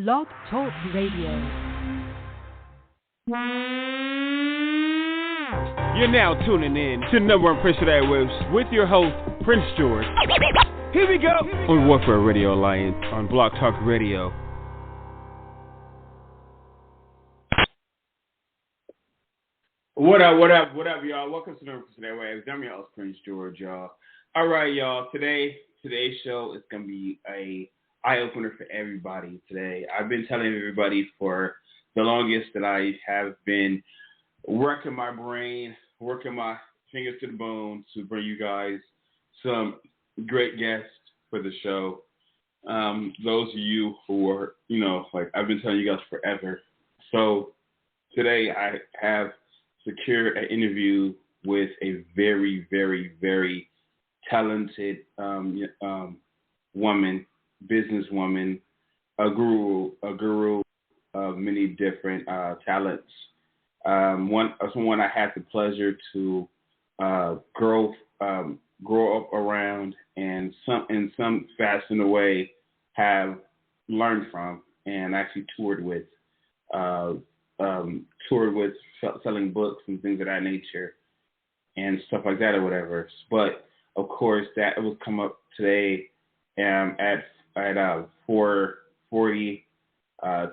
Blog Talk Radio. You're now tuning in to number one Prince of the Airwaves with your host, Prince George. Here we go on Warfare Radio Alliance on Blog Talk Radio. What up, y'all? Welcome to number one Prince of the Airwaves. I'm your host, Prince George, y'all. All right, y'all. Today's show is going to be a eye-opener for everybody today. I've been telling everybody for the longest that I have been working my brain, working my fingers to the bone to bring you guys some great guests for the show. Those of you who are, I've been telling you guys forever. So today I have secured an interview with a very, very, very talented woman, businesswoman, a guru of many different talents. Someone I had the pleasure to grow up around, and in some fashion way have learned from, and actually toured with, selling books and things of that nature, and stuff like that or whatever. But of course, that will come up today at 4:40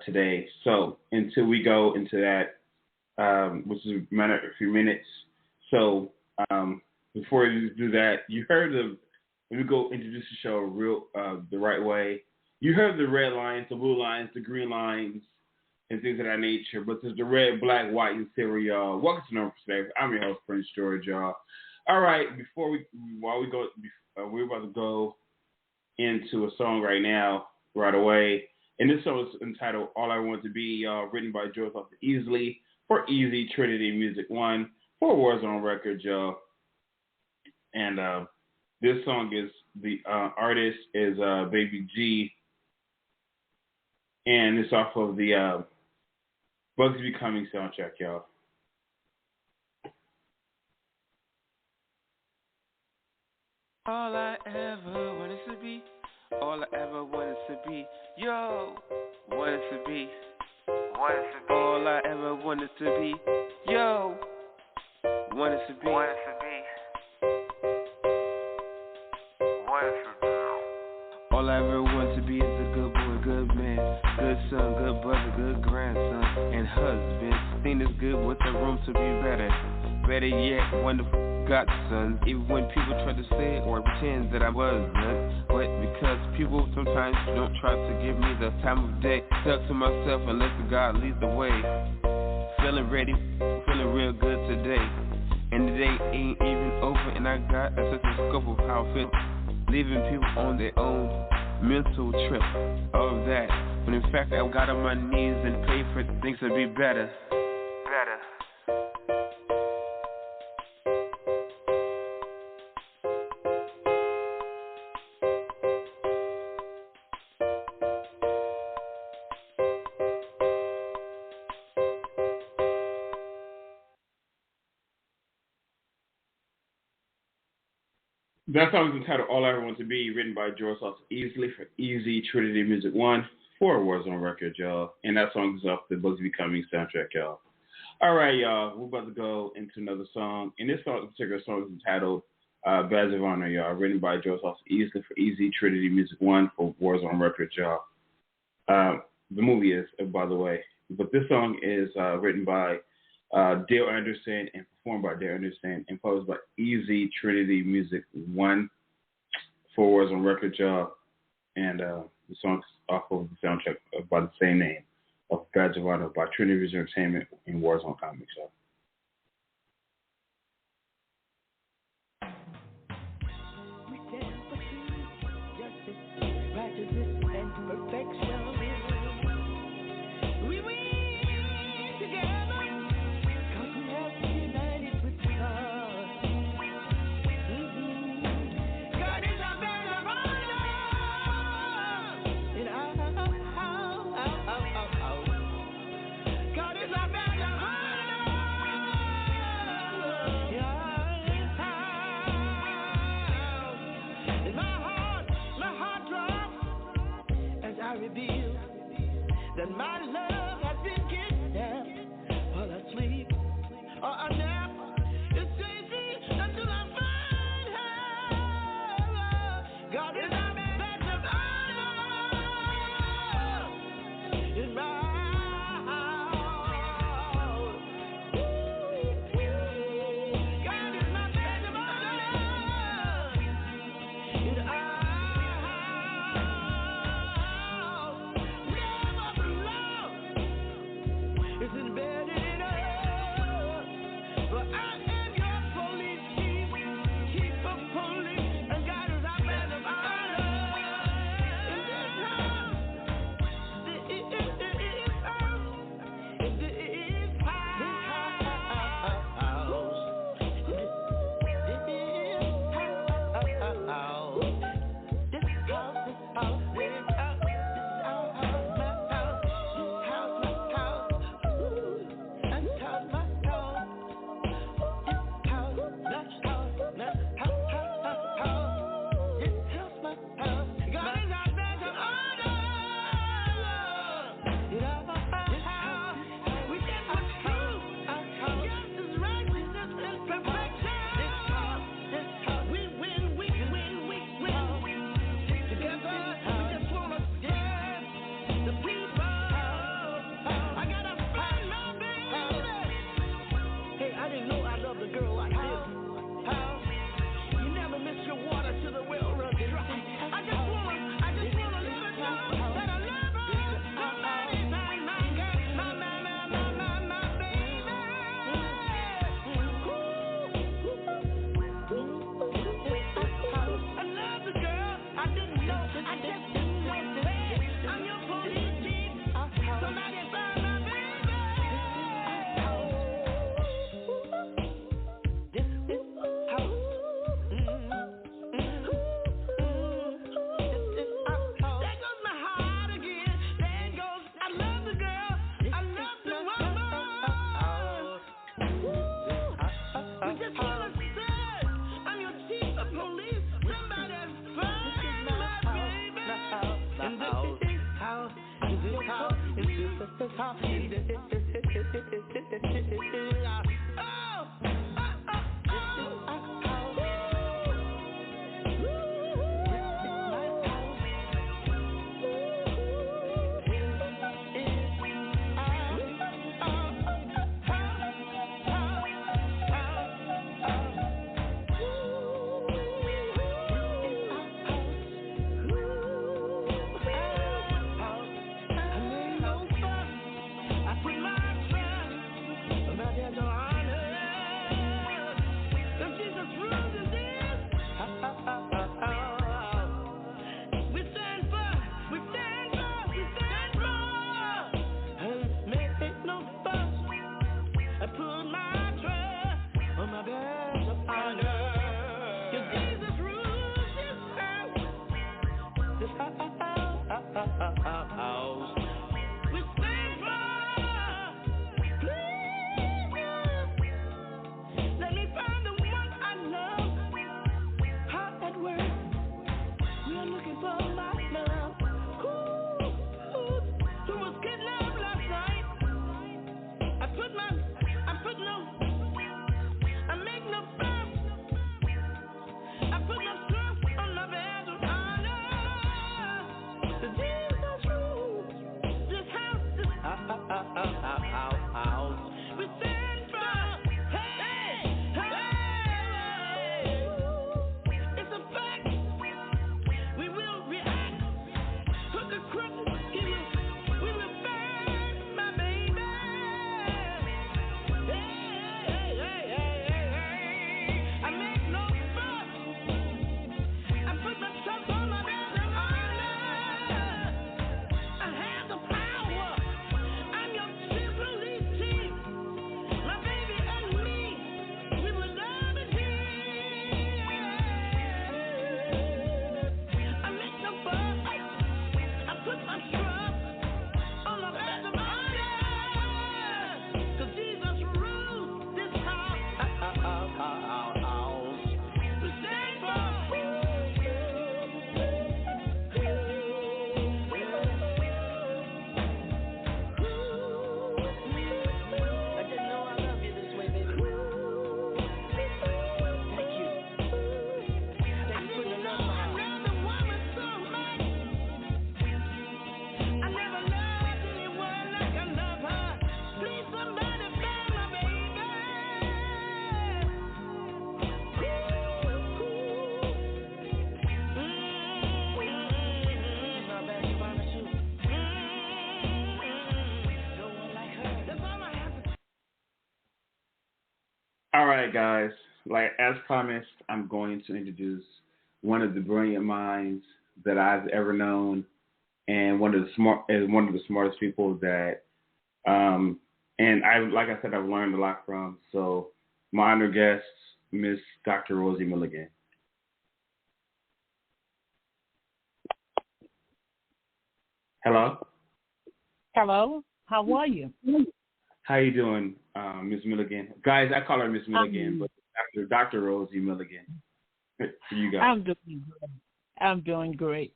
today. So until we go into that, which is a few minutes. So before you do that, you heard let me go introduce the show the right way. You heard the red lines, the blue lines, the green lines, and things of that nature. But there's the red, black, white, and silver, y'all. Welcome to Number Perspective. I'm your host, Prince George, y'all. All right, we're about to go into a song right away. And this song is entitled All I Want to Be, written by George Easley for Easy Trinity Music 1 for Warzone Records, y'all. And this song is, the artist is Baby G, and it's off of the Bugsy Becoming soundtrack, y'all. All I ever wanted to be, all I ever wanted to be, yo, wanted to be, all I ever wanted to be, yo, wanted to be, all I ever want to be is a good boy, good man, good son, good brother, good grandson, and husband. Seen is good with the room to be better. Better yet, wonderful godsons. Even when people try to say or pretend that I wasn't, but because people sometimes don't try to give me the time of day, stuck to myself and let the God lead the way. Feeling ready, feeling real good today, and the day ain't even over, and I got a sense of scope of how I feel. Leaving people on their own mental trip, all of that. But in fact, I got on my knees and prayed for things to be better. That song is entitled All I Ever Want to Be, written by George Easley for Easy Trinity Music 1 for Warzone Records, y'all. And that song is off the Bugsy Becoming soundtrack, y'all. All right, y'all. We're about to go into another song. And this particular song is entitled Badge of Honor, y'all, written by George Easley for Easy Trinity Music 1 for Warzone Records, y'all. The movie is, by the way. But this song is written by Dale Anderson and performed by Dale Anderson and published by Easy Trinity Music 1 for Warzone Records, y'all. And the song's off of the soundtrack by the same name of Badge of Honor by Trinity Music Entertainment and Warzone Comics, y'all. God is our badge of honor. that my love has been kidnapped while I sleep or I nap. It saves me until I find her. God is our badge of honor in my I put my trust about that. right, guys. Like as promised, I'm going to introduce one of the brilliant minds that I've ever known, and one of the smartest people that, and like I said, I've learned a lot from. So, my honored guest, Miss Dr. Rosie Milligan. Hello. Hello. How are you? How you doing, Miss Milligan? Guys, I call her Miss Milligan, but Dr. Rosie Milligan. For you guys. I'm doing great.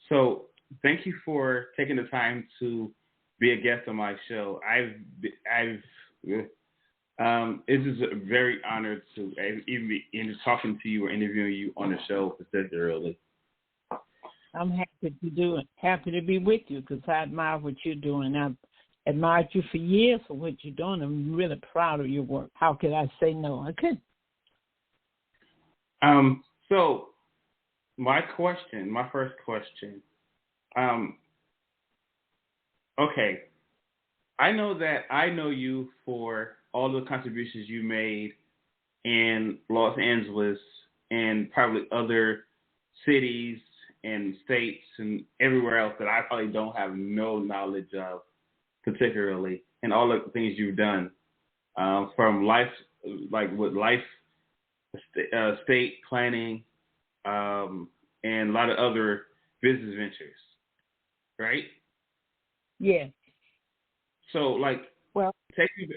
So, thank you for taking the time to be a guest on my show. It is very honored to even be talking to you or interviewing you on the show particularly. I'm happy to do it. Happy to be with you because I admire what you're doing. I've admired you for years for what you're doing. I'm really proud of your work. How could I say no? I couldn't. So my first question, okay, I know you for all the contributions you made in Los Angeles and probably other cities and states and everywhere else that I probably don't have no knowledge of particularly, and all the things you've done, from life, like with life, estate planning, and a lot of other business ventures, right? Yeah. So, well, take me.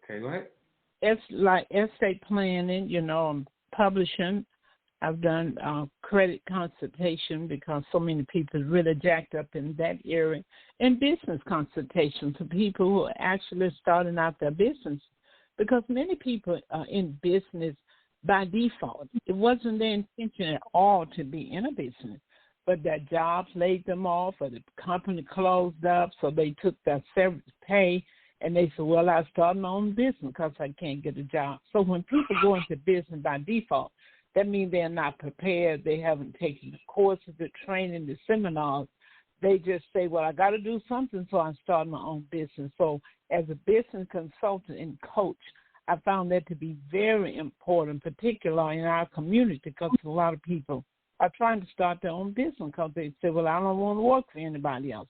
Okay, go ahead. It's like estate planning. I'm publishing. I've done credit consultation because so many people really jacked up in that area, and business consultation for people who are actually starting out their business, because many people are in business by default. It wasn't their intention at all to be in a business, but their jobs laid them off or the company closed up, so they took their severance pay and they said, well, I started my own business because I can't get a job. So when people go into business by default, that means they're not prepared. They haven't taken the courses, the training, the seminars. They just say, well, I got to do something, so I started my own business. So as a business consultant and coach, I found that to be very important, particularly in our community, because a lot of people are trying to start their own business because they say, well, I don't want to work for anybody else.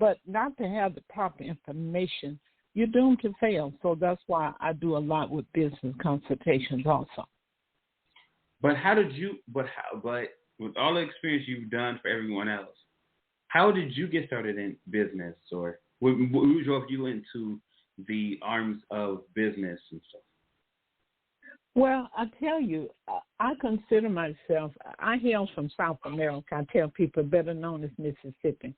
But not to have the proper information, you're doomed to fail. So that's why I do a lot with business consultations also. But with all the experience you've done for everyone else, how did you get started in business, or who drove you into the arms of business and stuff? Well, I tell you, I consider myself, I hail from South America. I tell people better known as Mississippi.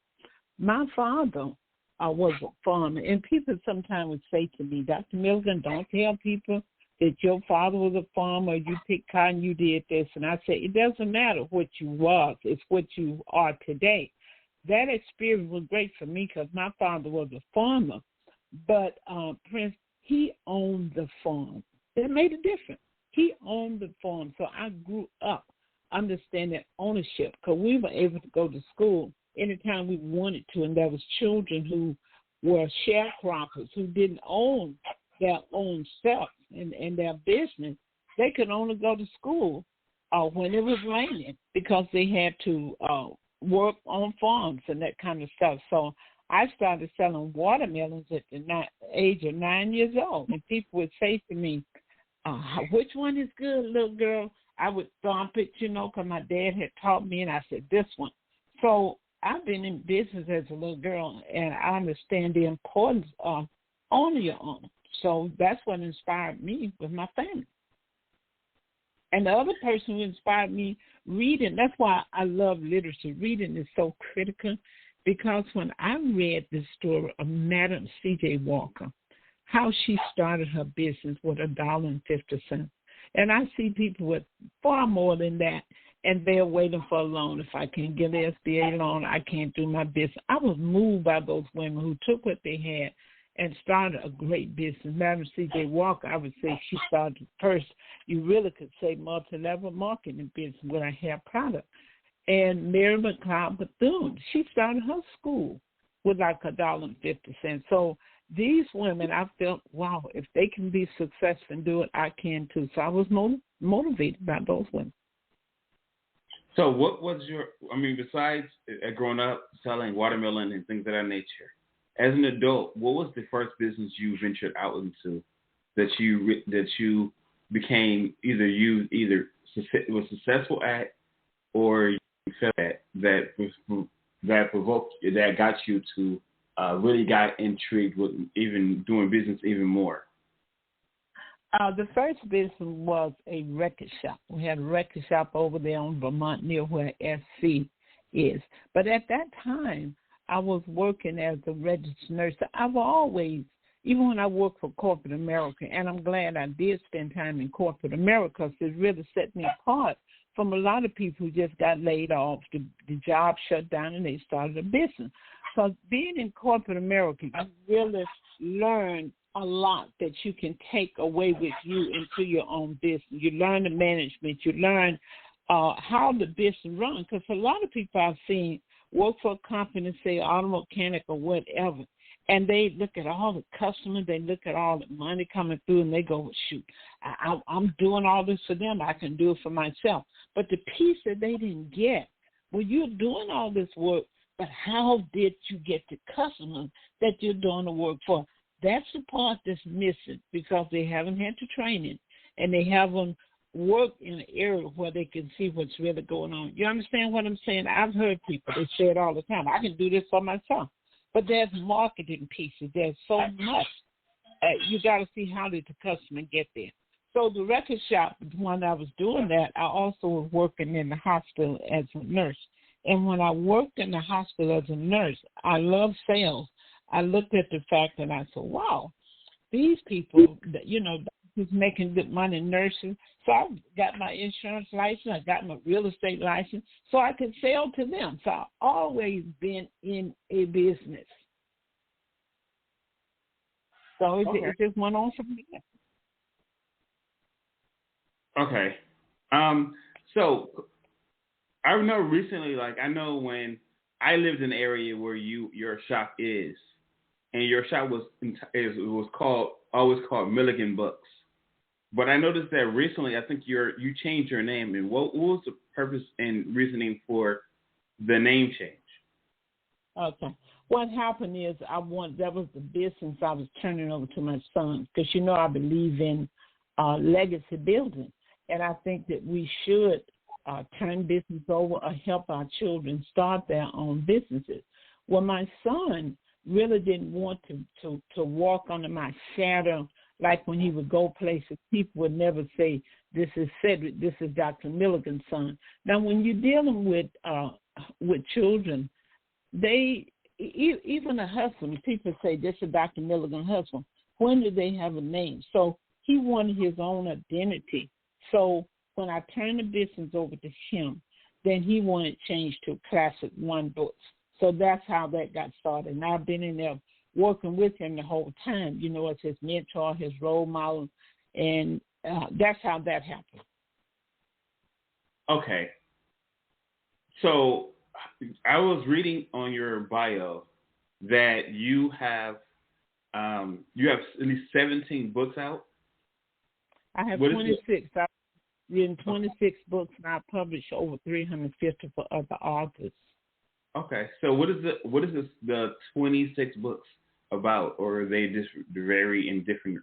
My father was a farmer, and people sometimes would say to me, Dr. Milligan, don't tell people that your father was a farmer, you picked cotton, you did this. And I say, it doesn't matter what you was, it's what you are today. That experience was great for me because my father was a farmer, but Prince, he owned the farm. That made a difference. He owned the farm, so I grew up understanding ownership because we were able to go to school anytime we wanted to, and there was children who were sharecroppers who didn't own their own stuff and their business. They could only go to school when it was raining because they had to work on farms and that kind of stuff. So I started selling watermelons at the age of 9 years old, and people would say to me, which one is good, little girl? I would thump it, because my dad had taught me, and I said, this one. So I've been in business as a little girl, and I understand the importance of owning your own. So that's what inspired me with my family. And the other person who inspired me, reading, that's why I love literature. Reading is so critical because when I read the story of Madam C.J. Walker, how she started her business with $1.50, and I see people with far more than that, and they're waiting for a loan. If I can't get an SBA loan, I can't do my business. I was moved by those women who took what they had and started a great business. Madam C.J. Walker, I would say she started first, you really could say, multi-level marketing business with a hair product. And Mary McLeod Bethune, she started her school with like $1.50. So these women, I felt, wow, if they can be successful and do it, I can too. So I was motivated by those women. So what was besides growing up selling watermelon and things of that nature, as an adult, what was the first business you ventured out into that you became either was successful at, or you felt that provoked that got you to really got intrigued with even doing business even more? The first business was a record shop. We had a record shop over there on Vermont near where SC is. But at that time, I was working as a registered nurse. I've always, even when I worked for corporate America, and I'm glad I did spend time in corporate America, because it really set me apart from a lot of people who just got laid off. The job shut down and they started a business. So being in corporate America, you really learn a lot that you can take away with you into your own business. You learn the management. You learn how the business runs. Because a lot of people I've seen work for a company, say auto mechanic or whatever, and they look at all the customers, they look at all the money coming through, and they go, shoot, I'm doing all this for them. I can do it for myself. But the piece that they didn't get, well, you're doing all this work, but how did you get the customers that you're doing the work for? That's the part that's missing, because they haven't had the training and they haven't worked in an area where they can see what's really going on. You understand what I'm saying? I've heard people, they say it all the time, I can do this for myself. But there's marketing pieces. There's so much. You got to see how did the customer get there. So the record shop, when I was doing that, I also was working in the hospital as a nurse. And when I worked in the hospital as a nurse, I love sales. I looked at the fact and I said, wow, these people, who's making good money, nurses. So I got my insurance license. I got my real estate license so I could sell to them. So I've always been in a business. So it just went on from there. Okay. So I know recently, I know when I lived in an area where your shop is, and your shop was always called Milligan Books. But I noticed that recently, I think you changed your name. And what was the purpose and reasoning for the name change? Okay. What happened is that was the business I was turning over to my son, because I believe in legacy building, and I think that we should turn business over or help our children start their own businesses. Well, my son really didn't want to walk under my shadow. Like when he would go places, people would never say, this is Cedric, this is Dr. Milligan's son. Now, when you're dealing with children, even a husband, people say, this is Dr. Milligan's husband. When do they have a name? So he wanted his own identity. So when I turned the business over to him, then he wanted changed to Classic One Books. So that's how that got started. And I've been in there working with him the whole time, as his mentor, his role model, and that's how that happened. Okay. So I was reading on your bio that you have at least 17 books out. I have 26. I've written 26 books, and I published over 350 for other authors. Okay, so what is the 26 books about, or are they just vary in different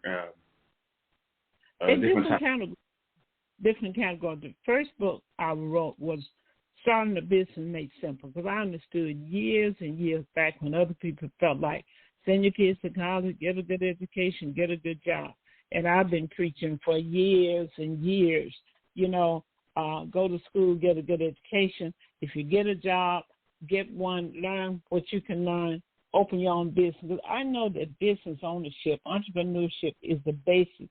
different categories? The first book I wrote was Starting a Business Made Simple, because I understood years and years back when other people felt like send your kids to college, get a good education, get a good job, and I've been preaching for years and years. Go to school, get a good education. If you get a job, get one, learn what you can learn, open your own business. I know that business ownership, entrepreneurship is the basis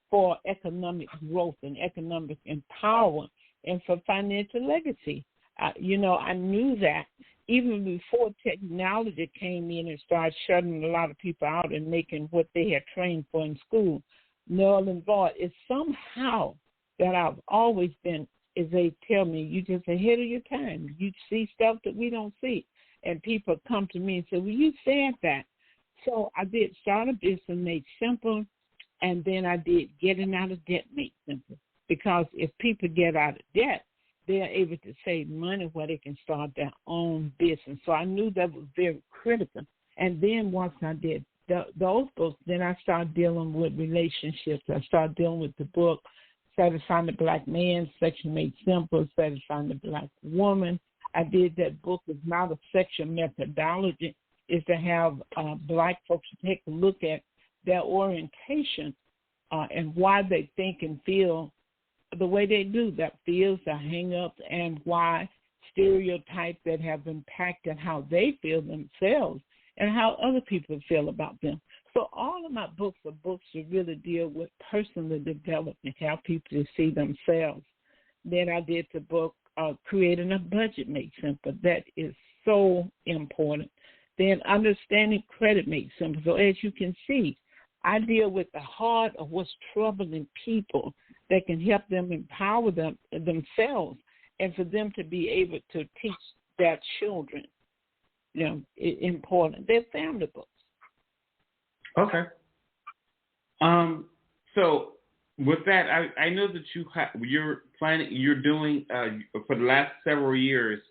for economic growth and economic empowerment and for financial legacy. I knew that even before technology came in and started shutting a lot of people out and making what they had trained for in school null and void. It's somehow that I've always been, as they tell me, you just ahead of your time. You see stuff that we don't see. and people come to me and say, well, you said that. So I did Start a Business Made Simple, and then I did Getting Out of Debt Made Simple. Because if people get out of debt, they're able to save money where they can start their own business. So I knew that was very critical. And then once I did those books, then I started dealing with relationships. I started dealing with the book, Satisfying the Black Man, Section Made Simple, Satisfying the Black Woman. I did that book. It's not a sexual methodology. It's to have black folks take a look at their orientation and why they think and feel the way they do, that fears, the hang-ups, and why stereotypes that have impacted how they feel themselves and how other people feel about them. So all of my books are books that really deal with personal development, help people to see themselves. Then I did the book, Creating a Budget Made Simple. That is so important. Then Understanding Credit Made Simple. So as you can see, I deal with the heart of what's troubling people that can help them empower themselves and for them to be able to teach their children, important. They're family books. Okay. So with that, I know that you're doing for the last several years,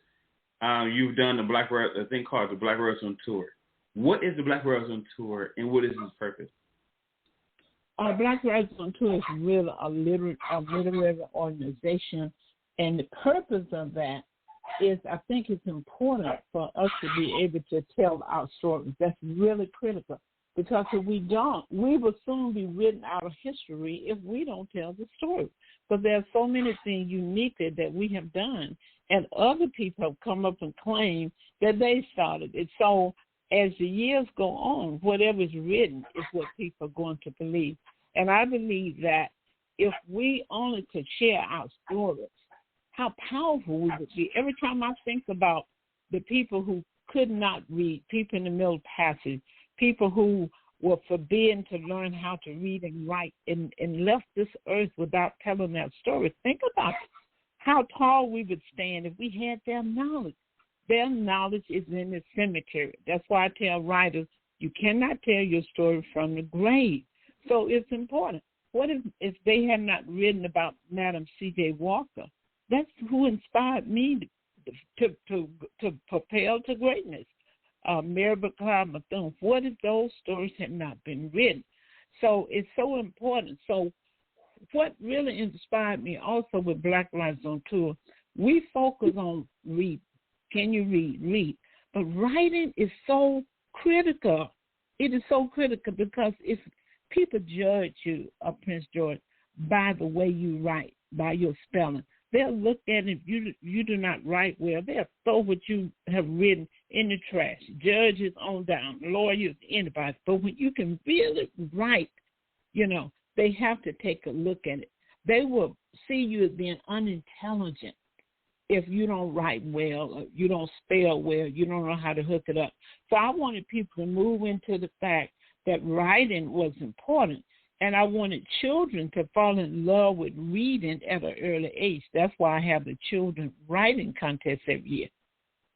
you've done a thing called the Black Warzone Tour. What is the Black Warzone Tour, and what is its purpose? Black Warzone Tour is really a literary organization, and the purpose of that is I think it's important for us to be able to tell our stories. That's really critical, because if we don't, we will soon be written out of history if we don't tell the story. But there are so many things uniquely that we have done, and other people have come up and claimed that they started it. So as the years go on, whatever is written is what people are going to believe. And I believe that if we only could share our stories, how powerful we would be. Every time I think about the people who could not read, people in the Middle Passage, people who were forbidden to learn how to read and write and left this earth without telling their story, think about how tall we would stand if we had their knowledge. Their knowledge is in the cemetery. That's why I tell writers, you cannot tell your story from the grave. So it's important. What if they had not written about Madam C.J. Walker? That's who inspired me to propel to greatness. Mary Clyde Bethune. What if those stories had not been written? So it's so important. So what really inspired me also with Black Warzone Tour, we focus on read. Can you read? Read. But writing is so critical. It is so critical because if people judge you, Prince George, by the way you write, by your spelling, they'll look at it. If you do not write well, they'll throw what you have written in the trash. Judges on down, lawyers, anybody. But when you can really write, they have to take a look at it. They will see you as being unintelligent if you don't write well, or you don't spell well, you don't know how to hook it up. So I wanted people to move into the fact that writing was important. And I wanted children to fall in love with reading at an early age. That's why I have the children writing contest every year.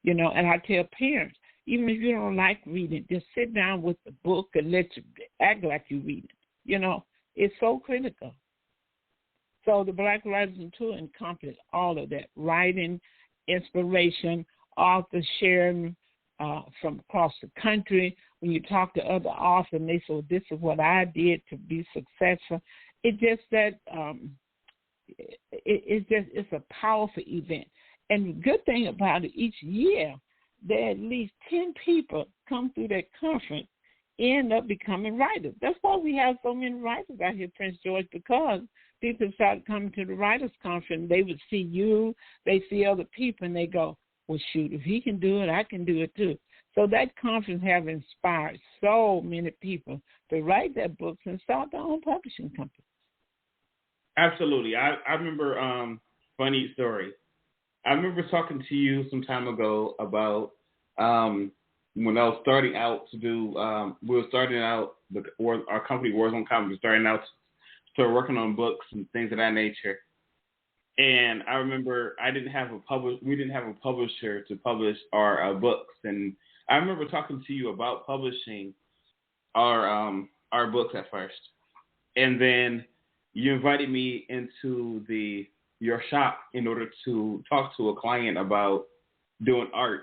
And I tell parents, even if you don't like reading, just sit down with the book and let you act like you read it. It's so critical. So the Black Warzone Tour encompasses all of that: writing, inspiration, authors sharing from across the country. When you talk to other authors, and they say, well, this is what I did to be successful. It's just that it's a powerful event. And the good thing about it, each year, there are at least 10 people come through that conference, end up becoming writers. That's why we have so many writers out here, Prince George, because people started coming to the writers' conference. They would see you, they see other people, and they go, well, shoot, if he can do it, I can do it too. So that conference have inspired so many people to write their books and start their own publishing company. Absolutely. I remember, funny story. I remember talking to you some time ago about when I was starting out to do, we were starting out, our company, Warzone Comics, was starting out to start working on books and things of that nature. And I remember we didn't have a publisher to publish our books. And I remember talking to you about publishing our books at first. And then you invited me into your shop in order to talk to a client about doing art.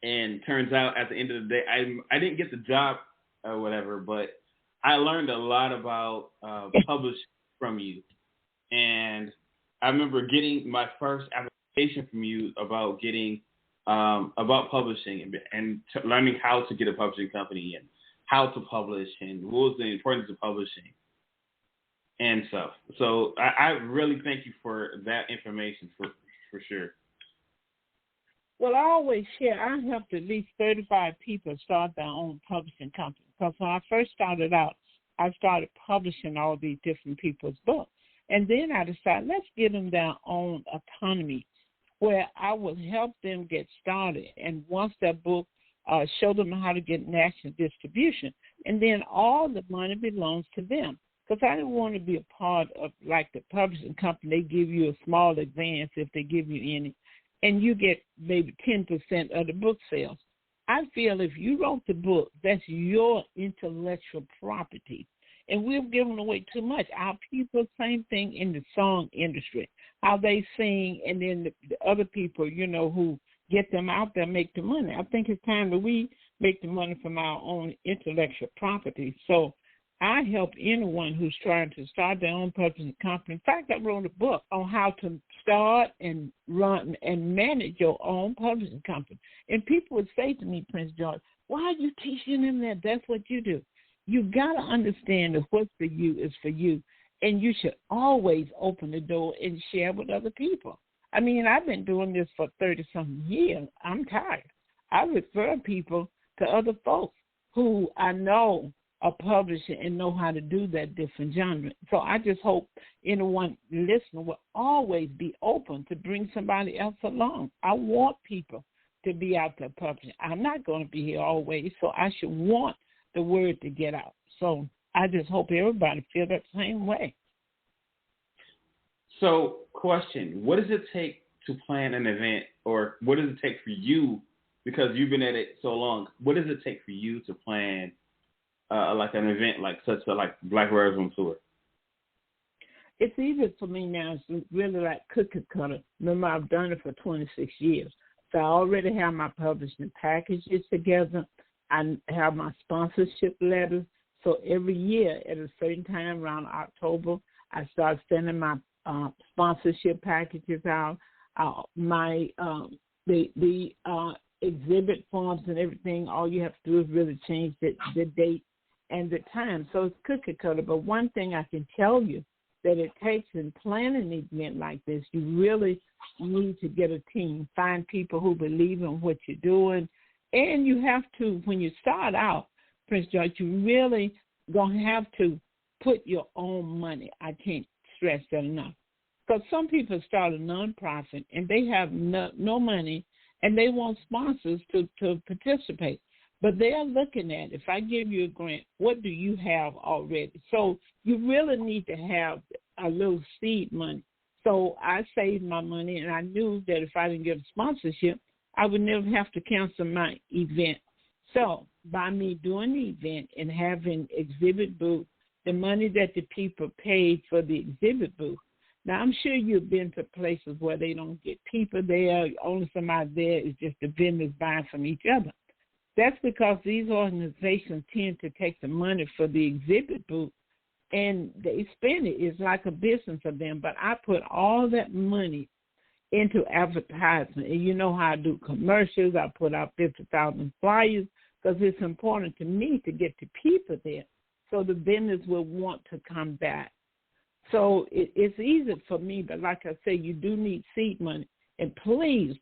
And turns out at the end of the day, I didn't get the job or whatever, but I learned a lot about publishing from you. And I remember getting my first application from you about publishing and learning how to get a publishing company and how to publish and what was the importance of publishing and stuff. So I really thank you for that information for sure. Well, I always share. I helped at least 35 people start their own publishing company. Because when I first started out, I started publishing all these different people's books. And then I decided, let's give them their own autonomy, where I would help them get started. And once their book, show them how to get national distribution. And then all the money belongs to them. Because I didn't want to be a part of, like, the publishing company. They give you a small advance if they give you any, and you get maybe 10% of the book sales. I feel if you wrote the book, that's your intellectual property. And we're giving away too much. Our people, same thing in the song industry, how they sing, and then the other people, who get them out there make the money. I think it's time that we make the money from our own intellectual property. So I help anyone who's trying to start their own publishing company. In fact, I wrote a book on how to start and run and manage your own publishing company. And people would say to me, Prince George, why are you teaching them that? That's what you do. You got to understand that what's for you is for you. And you should always open the door and share with other people. I mean, I've been doing this for 30-something years. I'm tired. I refer people to other folks who I know are publishing and know how to do that different genre. So I just hope anyone listening will always be open to bring somebody else along. I want people to be out there publishing. I'm not going to be here always, so I should want the word to get out. So I just hope everybody feels that same way. So, question, what does it take to plan an event, or what does it take for you, because you've been at it so long, what does it take for you to plan like an event like Black Warzone Tour? It's easy for me now. It's really like cookie cutter. Remember, I've done it for 26 years. So I already have my publishing packages together. I have my sponsorship letters. So every year at a certain time around October, I start sending my sponsorship packages out. The exhibit forms and everything, all you have to do is really change the date and the time. So it's cookie cutter. But one thing I can tell you that it takes in planning an event like this, you really need to get a team, find people who believe in what you're doing. And you have to, when you start out, Prince George, you really going to have to put your own money. I can't stress that enough. Because some people start a nonprofit and they have no money and they want sponsors to participate. But they're looking at, if I give you a grant, what do you have already? So you really need to have a little seed money. So I saved my money, and I knew that if I didn't get a sponsorship, I would never have to cancel my event. So by me doing the event and having exhibit booth, the money that the people paid for the exhibit booth. Now, I'm sure you've been to places where they don't get people there. Only somebody there is just the vendors buying from each other. That's because these organizations tend to take the money for the exhibit booth and they spend it. It's like a business for them. But I put all that money into advertisement. And you know how I do commercials. I put out 50,000 flyers because it's important to me to get the people there so the vendors will want to come back. So it's easy for me, but like I say, you do need seed money. And please,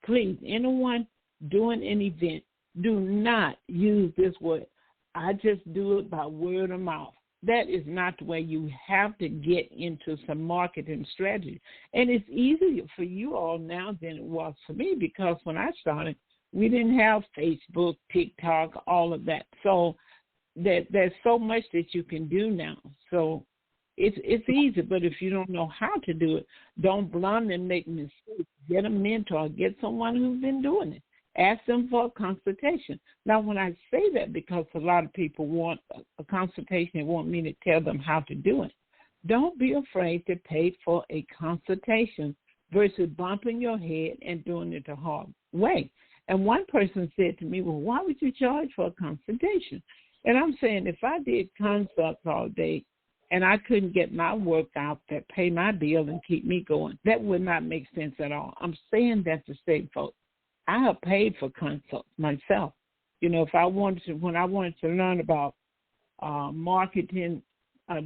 anyone doing an event, do not use this word. I just do it by word of mouth. That is not the way. You have to get into some marketing strategy. And it's easier for you all now than it was for me because when I started, we didn't have Facebook, TikTok, all of that. So there's so much that you can do now. So It's easy, but if you don't know how to do it, don't blindly make mistakes. Get a mentor. Get someone who's been doing it. Ask them for a consultation. Now, when I say that, because a lot of people want a consultation, they want me to tell them how to do it. Don't be afraid to pay for a consultation versus bumping your head and doing it the hard way. And one person said to me, well, why would you charge for a consultation? And I'm saying, if I did consults all day and I couldn't get my work out that pay my bill and keep me going, that would not make sense at all. I'm saying that to say, folks, I have paid for consults myself. You know, if I wanted to, when I wanted to learn about marketing,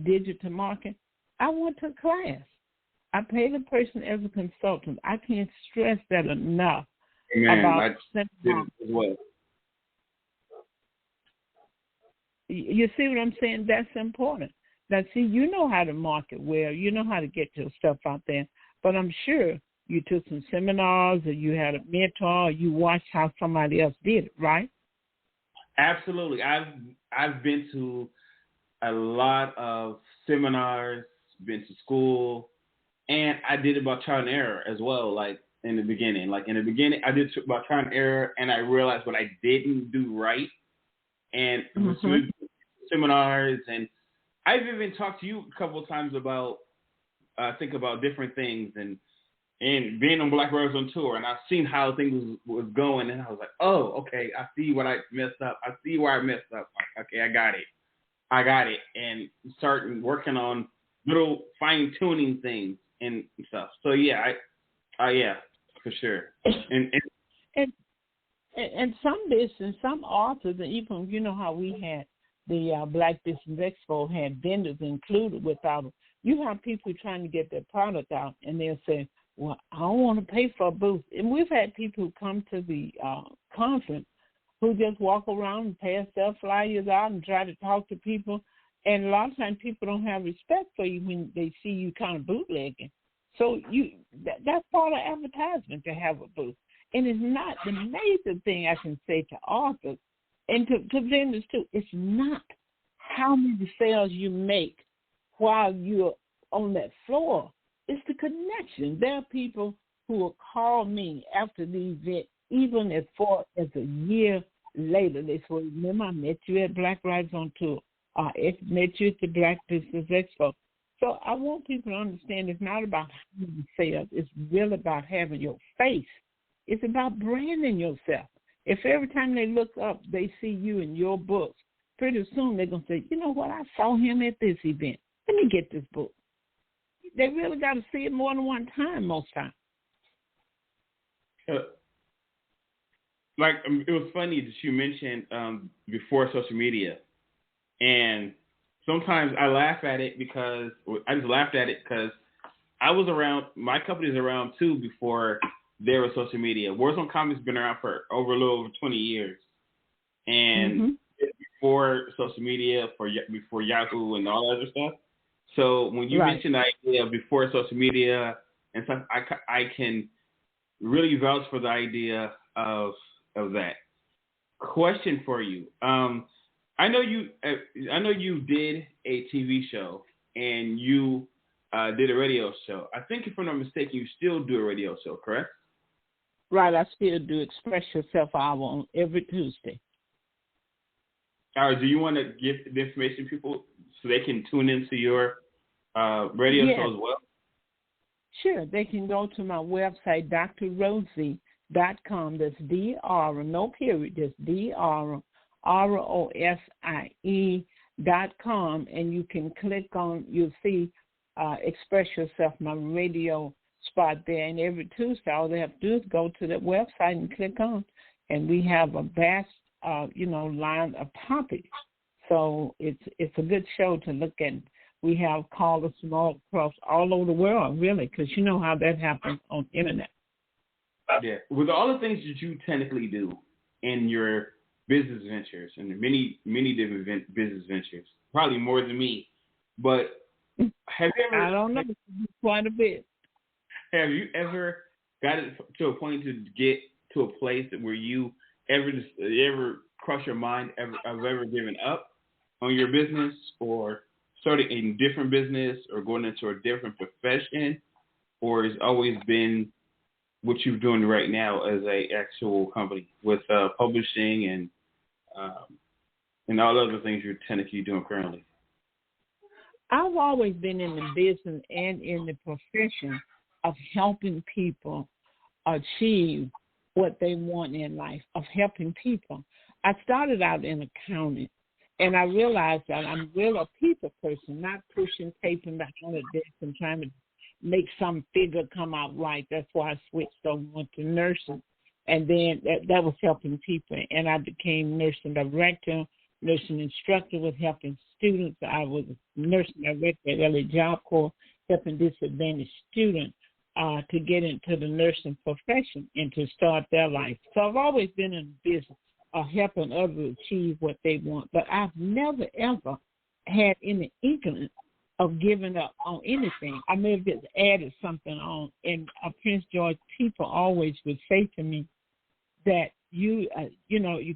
digital marketing, I went to a class. I paid a person as a consultant. I can't stress that enough. Amen. About I did it as well. You see what I'm saying? That's important. Now, see, you know how to market well. You know how to get your stuff out there. But I'm sure you took some seminars or you had a mentor or you watched how somebody else did it, right? Absolutely. I've been to a lot of seminars, been to school, and I did about trial and error as well, like in the beginning. Like in the beginning, I did about trial and error, and I realized what I didn't do right. And seminars, and I've even talked to you a couple of times about, think about different things, and being on Black Rose on tour, and I've seen how things was going, and I was like, oh, okay, I see what I messed up. I see where I messed up. Like, okay, I got it, and starting working on little fine tuning things and stuff. So yeah, yeah, for sure. And some business, some authors, and even, you know how we had the Black Business Expo had vendors included without them. You have people trying to get their product out, and they'll say, well, I don't want to pay for a booth. And we've had people who come to the conference who just walk around and pass their flyers out and try to talk to people. And a lot of times people don't have respect for you when they see you kind of bootlegging. So that's part of advertisement, to have a booth. And it's not the major thing I can say to authors and to vendors too. It's not how many sales you make while you're on that floor. It's the connection. There are people who will call me after the event, even as far as a year later. They say, well, remember, I met you at Black Lives on Tour. I met you at the Black Business Expo. So I want people to understand it's not about how many sales. It's really about having your face. It's about branding yourself. If every time they look up, they see you in your books, pretty soon they're going to say, you know what, I saw him at this event. Let me get this book. They really got to see it more than one time most times. It was funny that you mentioned before social media. And sometimes I laugh at it because I was around, my company's around too before there was social media. Warzone Comics has been around for a little over 20 years. And before social media, before Yahoo and all that other stuff. So when you mentioned the idea of before social media and stuff, I can really vouch for the idea of that. Question for you. I know you did a TV show and you did a radio show. I think if I'm not mistaken, you still do a radio show, correct? Right, I still do Express Yourself Hour on every Tuesday. Do you want to give the information to people so they can tune into your radio show as well? Sure, they can go to my website, drrosie.com. That's D-R, no period, just DRROSIE.com, and you can click on, you'll see Express Yourself, my radio spot there. And every Tuesday, all they have to do is go to that website and click on. And we have a vast, line of topics. So it's a good show to look at. We have callers from all across, all over the world, really, because you know how that happens on the internet. Yeah. With all the things that you technically do in your business ventures and many, many different business ventures, probably more than me, but have you ever... I don't know, quite a bit. Have you ever got it to a point to get to a place where you ever cross your mind, ever given up on your business or started a different business or going into a different profession, or has always been what you're doing right now as a actual company with publishing and all other things you're technically doing currently? I've always been in the business and in the profession of helping people achieve what they want in life, of helping people. I started out in accounting, and I realized that I'm really a people person, not pushing paper behind a desk and trying to make some figure come out right. That's why I switched over to nursing. And then that was helping people. And I became nursing director, nursing instructor with helping students. I was nursing director at LA Job Corps, helping disadvantaged students to get into the nursing profession and to start their life. So I've always been in business of helping others achieve what they want. But I've never, ever had any inkling of giving up on anything. I may have just added something on. And Prince George, people always would say to me that you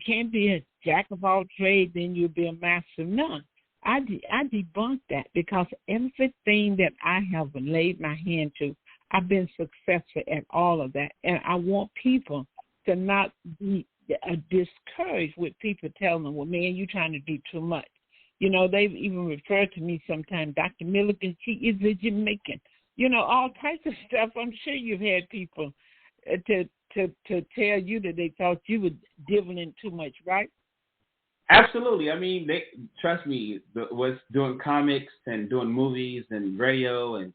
can't be a jack of all trades, then you'll be a master of none. I debunk that, because everything that I have laid my hand to, I've been successful at all of that. And I want people to not be discouraged with people telling them, well, man, you're trying to do too much. You know, they've even referred to me sometimes, Dr. Milligan, she is a Jamaican. You know, all types of stuff. I'm sure you've had people to tell you that they thought you were dibbling too much, right? Absolutely. I mean, trust me, was doing comics and doing movies and radio and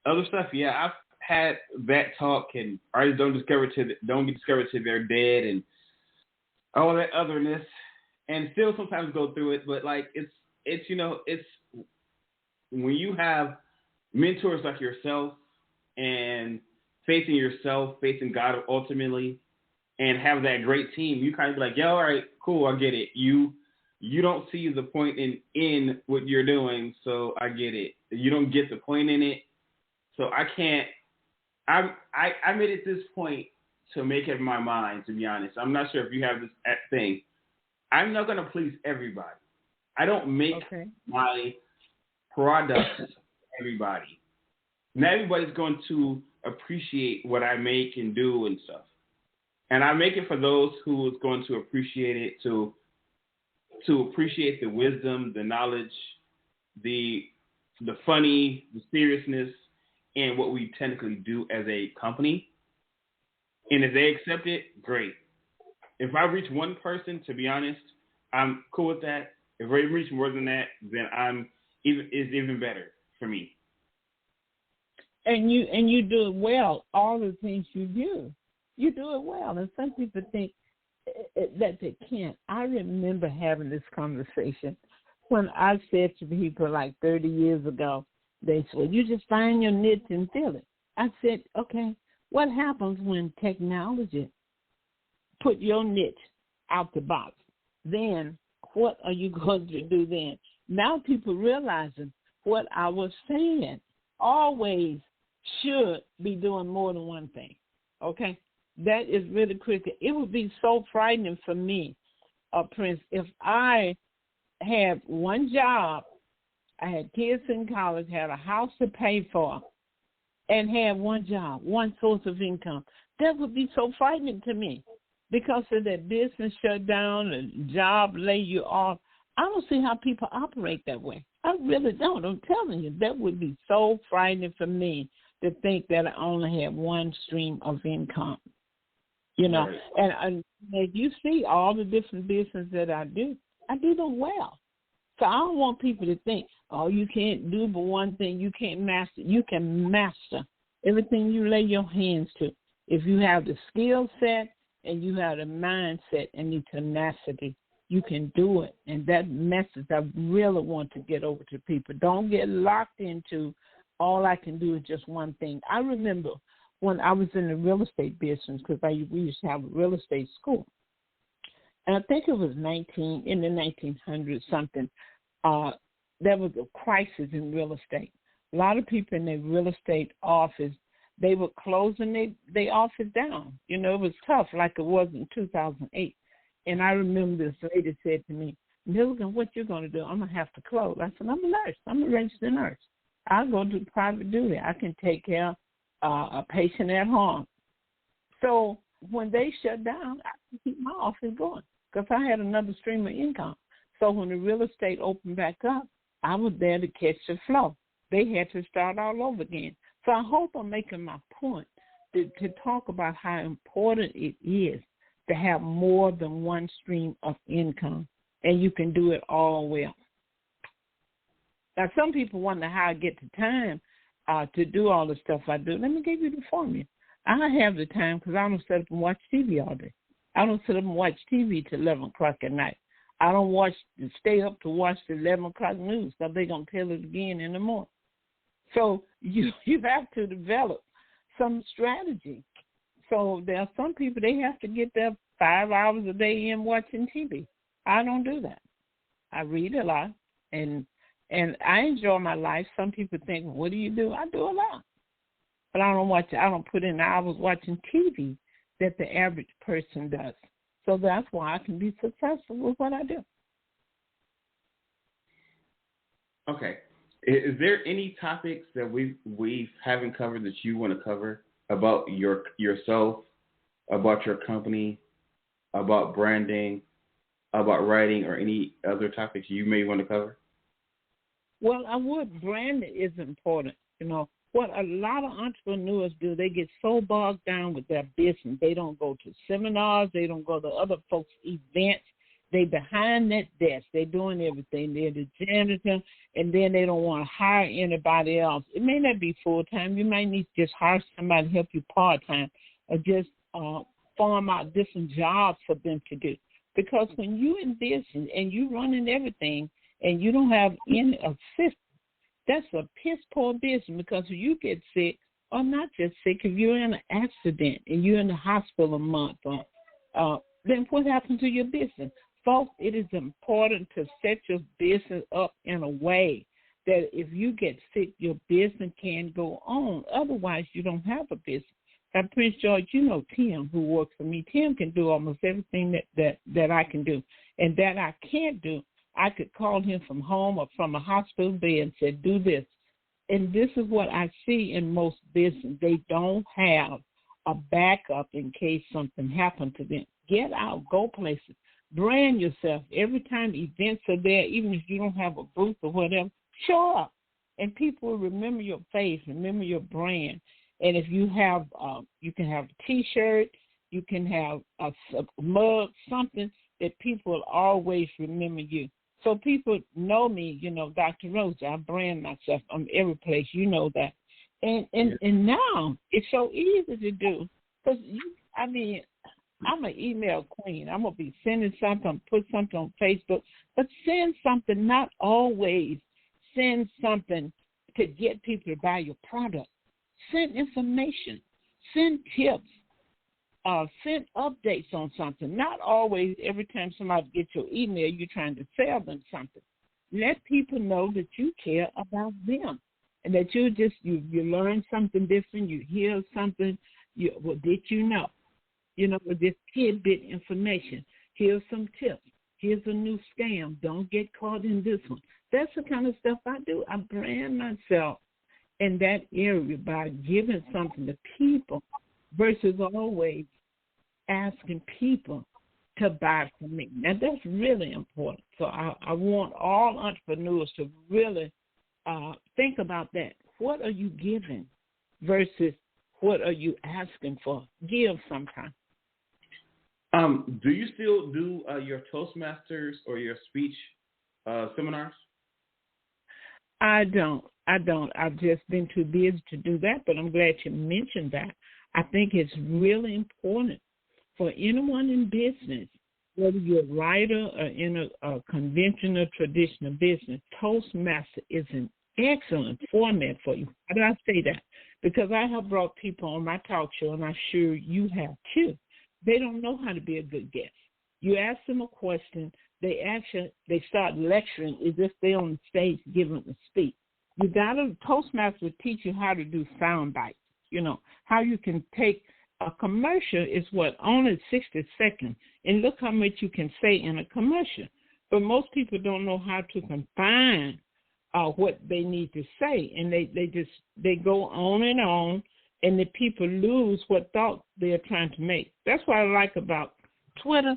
other stuff. Yeah, I've had that talk, and artists don't get discovered till they're dead and all that otherness, and still sometimes go through it. But like it's when you have mentors like yourself and faith in yourself, faith in God ultimately, and have that great team, you kind of be like, yo, all right, cool, I get it. You don't see the point in what you're doing, so I get it. You don't get the point in it, so I can't. I made it this point to make up my mind, to be honest. I'm not sure if you have this thing. I'm not going to please everybody. I don't make my products for everybody. Not everybody's going to appreciate what I make and do and stuff. And I make it for those who is going to appreciate it, to appreciate the wisdom, the knowledge, the funny, the seriousness, and what we technically do as a company. And if they accept it, great. If I reach one person, to be honest, I'm cool with that. If I reach more than that, then it's even better for me. And you do it well. All the things you do it well. And some people think that they can't. I remember having this conversation when I said to people like 30 years ago, they said, well, you just find your niche and fill it. I said, okay, what happens when technology put your niche out the box? Then what are you going to do then? Now people realizing what I was saying. Always should be doing more than one thing, okay? That is really critical. It would be so frightening for me, Prince, if I had one job, I had kids in college, had a house to pay for, and had one job, one source of income. That would be so frightening to me because of that business shut down and job lay you off. I don't see how people operate that way. I really don't. I'm telling you, that would be so frightening for me to think that I only had one stream of income. You know, right. And if you see all the different businesses that I do them well. So I don't want people to think, oh, you can't do but one thing. You can't master. You can master everything you lay your hands to. If you have the skill set and you have the mindset and the tenacity, you can do it. And that message I really want to get over to people. Don't get locked into all I can do is just one thing. I remember when I was in the real estate business, because we used to have a real estate school. And I think it was in the 1900s something, there was a crisis in real estate. A lot of people in their real estate office, they were closing their office down. You know, it was tough like it was in 2008. And I remember this lady said to me, Milligan, what you going to do? I'm going to have to close. I said, I'm a nurse. I'm a registered nurse. I'll go do private duty. I can take care of a patient at home. So when they shut down, I can keep my office going because I had another stream of income. So when the real estate opened back up, I was there to catch the flow. They had to start all over again. So I hope I'm making my point to talk about how important it is to have more than one stream of income, and you can do it all well. Now, some people wonder how I get the time to do all the stuff I do. Let me give you the formula. I have the time because I don't sit up and watch TV all day. I don't sit up and watch TV till 11 o'clock at night. I don't stay up to watch the 11 o'clock news because they're going to tell it again in the morning. So you have to develop some strategy. So there are some people, they have to get their 5 hours a day in watching TV. I don't do that. I read a lot, and I enjoy my life. Some people think, what do you do? I do a lot. But I don't put in hours watching TV that the average person does. So that's why I can be successful with what I do. Okay. Is there any topics that we haven't covered that you want to cover about yourself, about your company, about branding, about writing, or any other topics you may want to cover? Well, branding is important. You know, what a lot of entrepreneurs do, they get so bogged down with their business. They don't go to seminars. They don't go to other folks' events. They behind that desk. They're doing everything. They're the janitor, and then they don't want to hire anybody else. It may not be full-time. You might need to just hire somebody to help you part-time or just farm out different jobs for them to do. Because when you're in business and you're running everything and you don't have any assistance, that's a piss-poor business because if you get sick, or not just sick, if you're in an accident and you're in the hospital a month, then what happens to your business? Folks, it is important to set your business up in a way that if you get sick, your business can go on. Otherwise, you don't have a business. Now, Prince George, you know Tim, who works for me. Tim can do almost everything that I can do. And that I can't do, I could call him from home or from a hospital bed and say, do this. And this is what I see in most business. They don't have a backup in case something happened to them. Get out, go places. Brand yourself. Every time events are there, even if you don't have a booth or whatever, show up. And people will remember your face, remember your brand. And if you have, you can have a T-shirt, you can have a mug, something that people will always remember you. So people know me, you know, Dr. Rosie. I brand myself on every place. You know that. And now it's so easy to do because, I'm an email queen. I'm going to be sending something, put something on Facebook, but send something, not always send something to get people to buy your product. Send information, send tips, send updates on something. Not always every time somebody gets your email, you're trying to sell them something. Let people know that you care about them and that you learn something different, you hear something, did you know? You know, this tidbit information. Here's some tips. Here's a new scam. Don't get caught in this one. That's the kind of stuff I do. I brand myself in that area by giving something to people versus always asking people to buy from me. Now, that's really important. So I want all entrepreneurs to really think about that. What are you giving versus what are you asking for? Give sometimes. Do you still do your Toastmasters or your speech seminars? I don't. I've just been too busy to do that, but I'm glad you mentioned that. I think it's really important for anyone in business, whether you're a writer or in a conventional, traditional business, Toastmaster is an excellent format for you. How do I say that? Because I have brought people on my talk show, and I'm sure you have too. They don't know how to be a good guest. You ask them a question, they start lecturing as if they're on the stage giving a speech. Toastmasters will teach you how to do sound bites, you know, how you can take a commercial is only 60 seconds, and look how much you can say in a commercial. But most people don't know how to confine what they need to say, and they go on, and the people lose what thought they're trying to make. That's what I like about Twitter.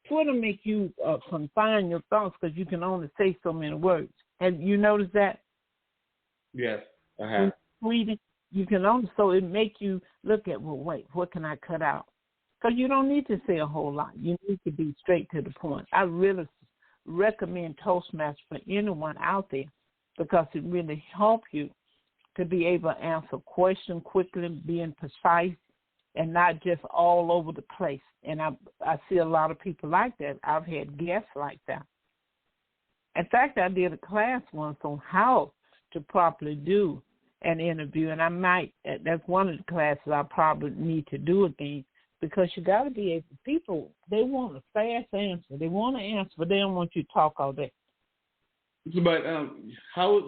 Twitter make you confine your thoughts because you can only say so many words. Have you noticed that? Yes, I have. Tweeting, you can only, so it make you look at, well, wait, what can I cut out? Because you don't need to say a whole lot. You need to be straight to the point. I really recommend Toastmasters for anyone out there because it really helps you to be able to answer questions quickly, being precise, and not just all over the place. And I see a lot of people like that. I've had guests like that. In fact, I did a class once on how to properly do an interview, and that's one of the classes I probably need to do again, because you got to be able, people, they want a fast answer. They want to answer, but they don't want you to talk all day. But how is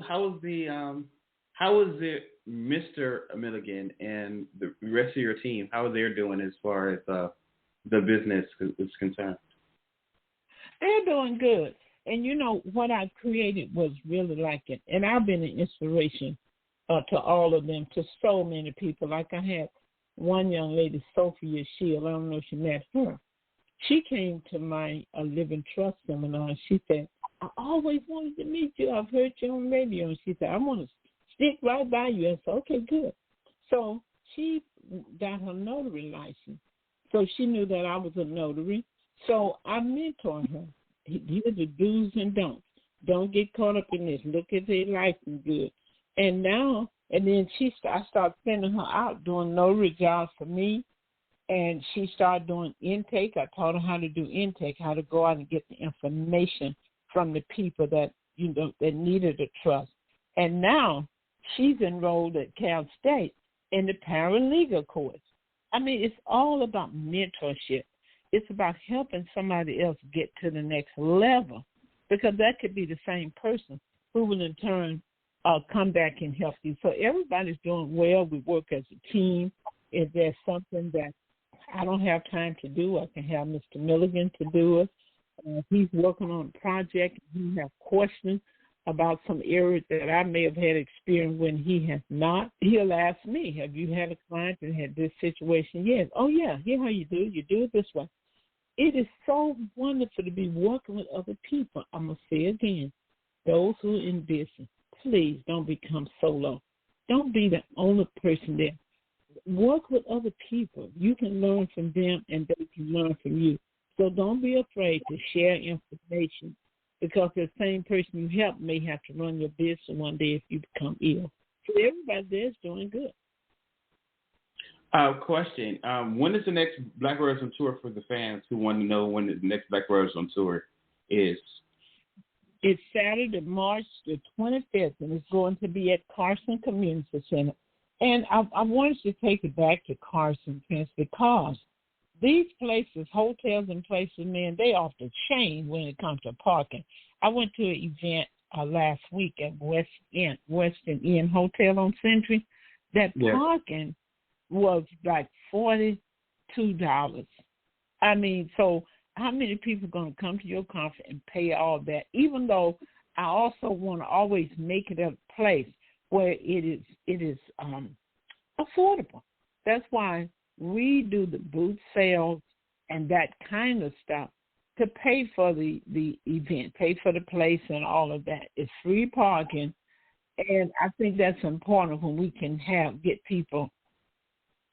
it Mr. Milligan and the rest of your team, how are they doing as far as the business is concerned? They're doing good. And, you know, what I created was really like it. And I've been an inspiration to all of them, to so many people. Like I had one young lady, Sophia Shield. I don't know if you met her. She came to my Living Trust seminar, and she said, I always wanted to meet you. I've heard you on radio. And she said, I want to stick right by you. I said, okay, good. So she got her notary license. So she knew that I was a notary. So I mentored her. Here are the do's and don'ts. Don't get caught up in this. Look at their license good. And then I started sending her out doing notary jobs for me. And she started doing intake. I taught her how to do intake, how to go out and get the information from the people that, you know, that needed a trust. And now she's enrolled at Cal State in the paralegal course. I mean, it's all about mentorship. It's about helping somebody else get to the next level, because that could be the same person who will in turn come back and help you. So everybody's doing well. We work as a team. If there's something that I don't have time to do, I can have Mr. Milligan to do it. He's working on a project. He has questions about some areas that I may have had experience when he has not. He'll ask me, have you had a client that had this situation? Yes. Oh, yeah. Here's how you do it. You do it this way. It is so wonderful to be working with other people. I'm going to say again, those who are in business, please don't become solo. Don't be the only person there. Work with other people. You can learn from them, and they can learn from you. So don't be afraid to share information, because the same person you help may have to run your business one day if you become ill. So everybody there is doing good. Question. When is the next Black Rose on Tour for the fans who want to know when the next Black Rose on Tour is? It's Saturday, March the 25th, and it's going to be at Carson Community Center. And I wanted to take it back to Carson, because these places, hotels and places, man, they off the chain when it comes to parking. I went to an event last week at Western Inn Hotel on Century. That parking was like $42. I mean, so how many people are going to come to your conference and pay all that? Even though I also want to always make it a place where it is affordable. That's why we do the booth sales and that kind of stuff to pay for the event, pay for the place and all of that. It's free parking, and I think that's important when we can get people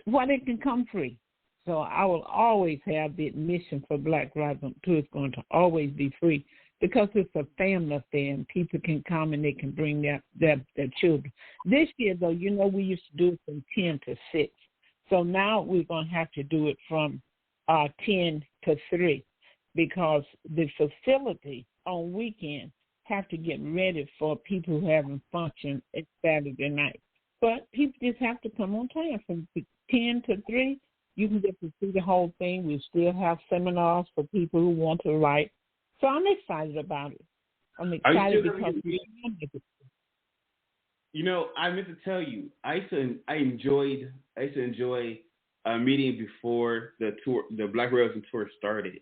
why they can come free. So I will always have the admission for Black Rise on Tour is going to always be free, because it's a family affair and people can come and they can bring their children. This year, though, you know, we used to do it from 10 to 6. So now we're going to have to do it from 10 to 3, because the facility on weekends have to get ready for people who haven't functioned at Saturday night. But people just have to come on time from 10 to 3. You can get to see the whole thing. We still have seminars for people who want to write. So I'm excited about it. I'm excited because you know, I meant to tell you, I used to enjoy meeting before the tour, the Black Rose Tour started.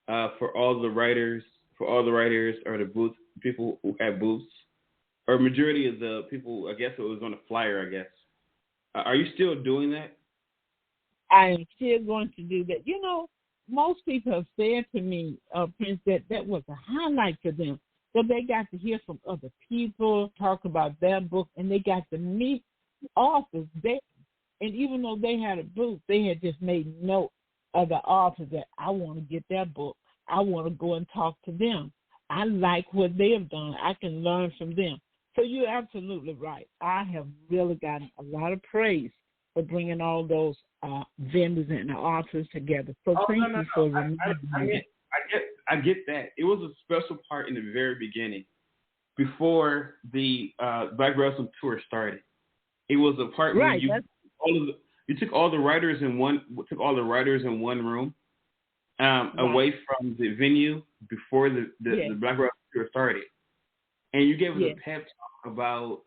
For all the writers, for all the writers or the booth people who had booths, or majority of the people, I guess it was on the flyer, I guess. Are you still doing that? I am still going to do that. You know, most people have said to me, Prince, that was a highlight for them, that they got to hear from other people, talk about their book, and they got to meet authors there. And even though they had a booth, they had just made note of the authors that I want to get their book. I want to go and talk to them. I like what they have done. I can learn from them. So you're absolutely right. I have really gotten a lot of praise for bringing all those vendors and the authors together. So thank you for reminding me. I get that. It was a special part in the very beginning, before the Black Wrestling Tour started. It was a part where you took all the writers in one room away from the venue before the Black Wrestling Tour started, and you gave us a pep talk about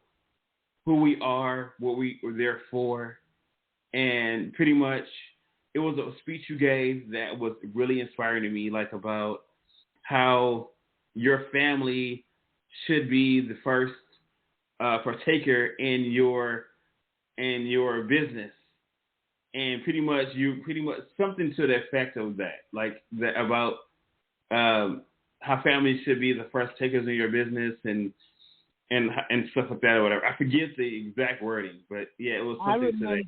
who we are, what we were there for, and pretty much it was a speech you gave that was really inspiring to me, like about how your family should be the first partaker in your business, and pretty much something to the effect of that, like that about how families should be the first takers in your business and stuff like that or whatever. I forget the exact wording, but yeah, it was something to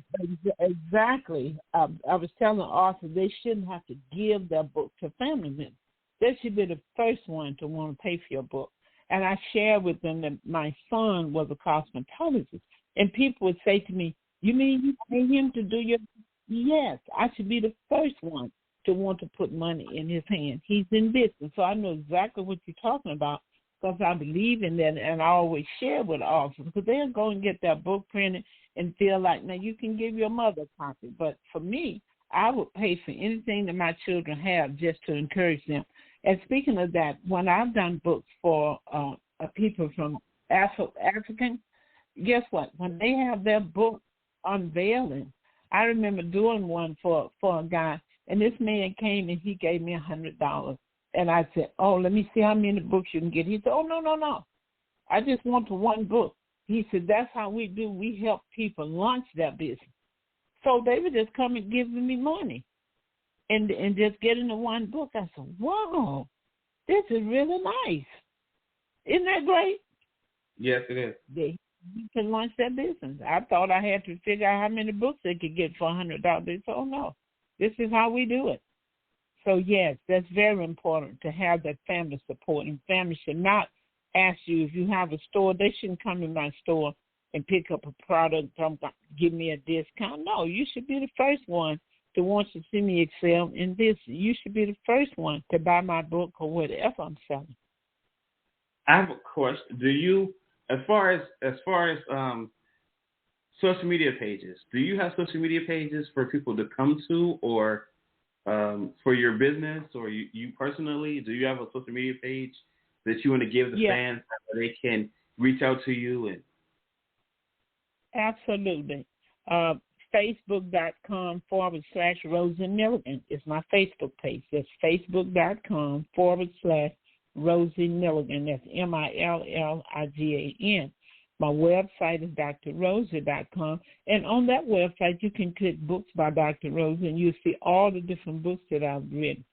that. Exactly. I was telling the author they shouldn't have to give their book to family members. They should be the first one to want to pay for your book. And I shared with them that my son was a cosmetologist, and people would say to me, "You mean you pay him to do your?" Yes, I should be the first one to want to put money in his hand. He's in business, so I know exactly what you're talking about, because I believe in that, and I always share with authors, because they'll go and get their book printed and feel like, now you can give your mother a copy. But for me, I would pay for anything that my children have just to encourage them. And speaking of that, when I've done books for people from African, guess what? When they have their book unveiling, I remember doing one for a guy, and this man came and he gave me $100. And I said, "Oh, let me see how many books you can get." He said, "Oh, no. I just want the one book." He said, "That's how we do. We help people launch their business." So they would just come and give me money and just getting the one book. I said, "Wow, this is really nice. Isn't that great?" Yes, it is. They can launch their business. I thought I had to figure out how many books they could get for $100. They said, "Oh, no, this is how we do it." So, yes, that's very important to have that family support. And family should not ask you if you have a store. They shouldn't come to my store and pick up a product and give me a discount. No, you should be the first one to want to see me excel in this. You should be the first one to buy my book or whatever I'm selling. I have a question. Do you, as far as social media pages, do you have social media pages for people to come to, or for your business, or you personally, do you have a social media page that you want to give the fans so they can reach out to you? And absolutely. Facebook.com/Rosie Milligan is my Facebook page. That's Facebook.com/Rosie Milligan. That's Milligan. My website is drrosie.com, and on that website you can click Books by Dr. Rosie, and you'll see all the different books that I've written.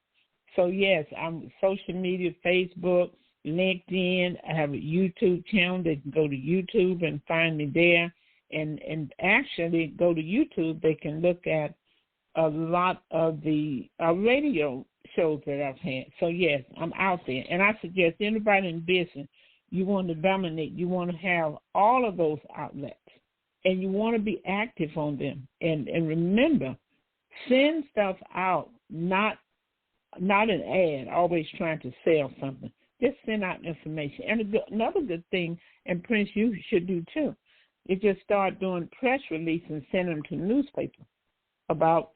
So, yes, I'm social media, Facebook, LinkedIn. I have a YouTube channel. They can go to YouTube and find me there, and actually go to YouTube. They can look at a lot of the radio shows that I've had. So, yes, I'm out there, and I suggest anybody in business, you want to dominate, you want to have all of those outlets, and you want to be active on them. And remember, send stuff out, not an ad, always trying to sell something. Just send out information. And another good thing, and Prince, you should do too, is just start doing press releases and send them to newspapers about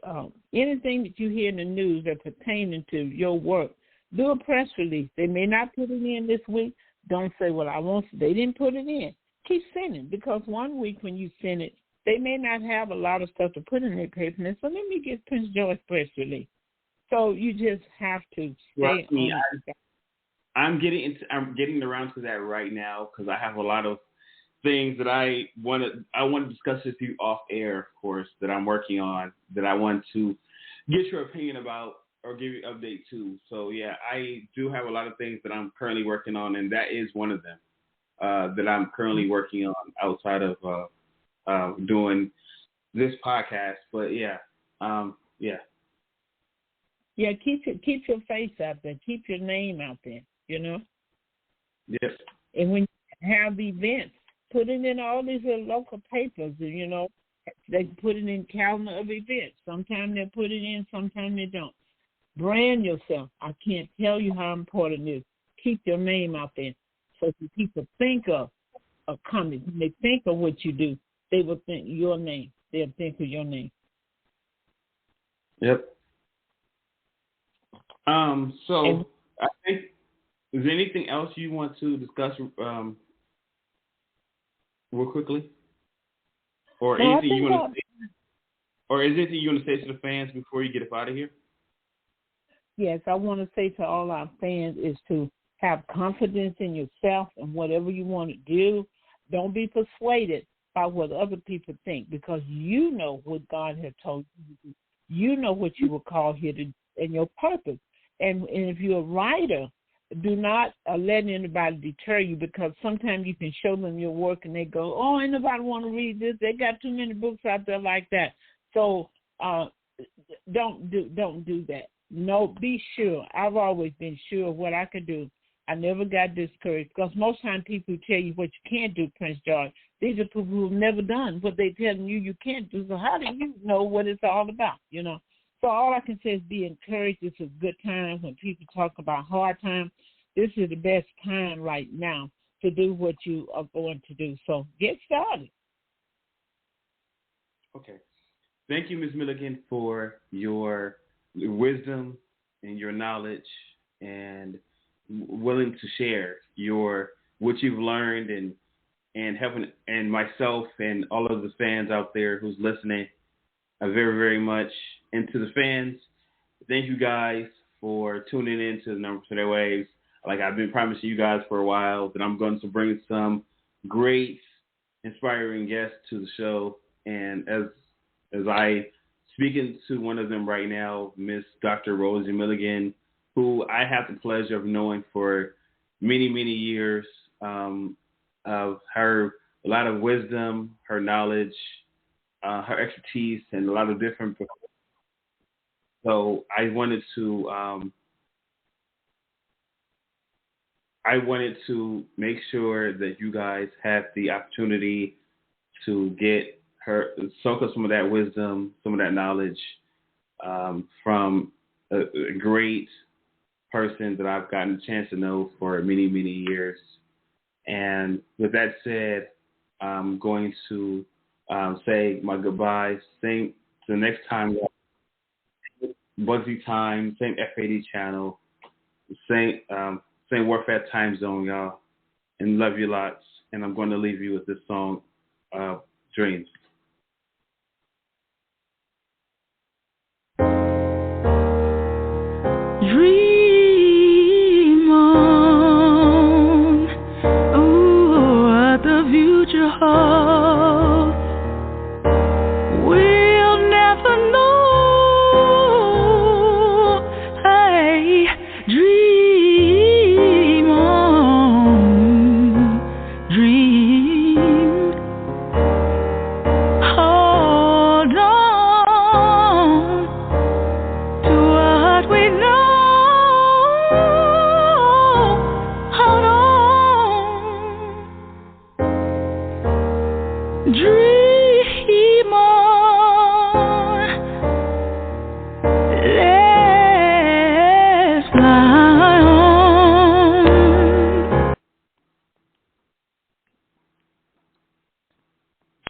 anything that you hear in the news that pertaining to your work. Do a press release. They may not put it in this week. Don't say, "Well, they didn't put it in." Keep sending, because one week when you send it, they may not have a lot of stuff to put in their paper. And so let me get Prince Joyce press release. So you just have to stay on. I'm getting around to that right now because I have a lot of things that I want to discuss with you off air, of course, that I'm working on that I want to get your opinion about or give you an update to. So yeah, I do have a lot of things that I'm currently working on, and that is one of them that I'm currently working on outside of doing this podcast. But yeah. Yeah, keep your face out there. Keep your name out there, you know? Yes. And when you have events, put it in all these little local papers, you know. They put it in calendar of events. Sometimes they put it in, sometimes they don't. Brand yourself. I can't tell you how important it is. Keep your name out there. So when people think of a comic, when they think of what you do, they will think your name. They'll think of your name. Yep. So I think, is there anything else you want to discuss real quickly? Or anything you want to say? Or is there anything you want to say to the fans before you get up out of here? Yes, I want to say to all our fans is to have confidence in yourself and whatever you want to do. Don't be persuaded by what other people think, because you know what God has told you to do. You know what you were called here to do and your purpose. And if you're a writer, do not let anybody deter you, because sometimes you can show them your work and they go, oh, ain't nobody want to read this. They got too many books out there like that. So don't do that. No, be sure. I've always been sure of what I could do. I never got discouraged, because most times people tell you what you can't do, Prince George. These are people who have never done what they telling you can't do. So how do you know what it's all about, you know? So all I can say is be encouraged. It's a good time when people talk about hard times. This is the best time right now to do what you are going to do. So get started. Okay. Thank you, Ms. Milligan, for your wisdom and your knowledge and willing to share what you've learned and helping, and myself and all of the fans out there who's listening very, very much. And to the fans, thank you guys for tuning in to the Numbers for Airwaves. Like I've been promising you guys for a while that I'm going to bring some great, inspiring guests to the show. And as I speaking to one of them right now, Miss Dr. Rosie Milligan, who I have the pleasure of knowing for many, many years, of her, a lot of wisdom, her knowledge, her expertise, and a lot of different. So I wanted to make sure that you guys have the opportunity to get her, soak up some of that wisdom, some of that knowledge from a great person that I've gotten a chance to know for many, many years. And with that said, I'm going to say my goodbyes. Same the next time, Bugsy time, same Ph.D. channel, same Warfare time zone, y'all. And love you lots. And I'm going to leave you with this song, Dreams. Dream on, oh, what the future holds.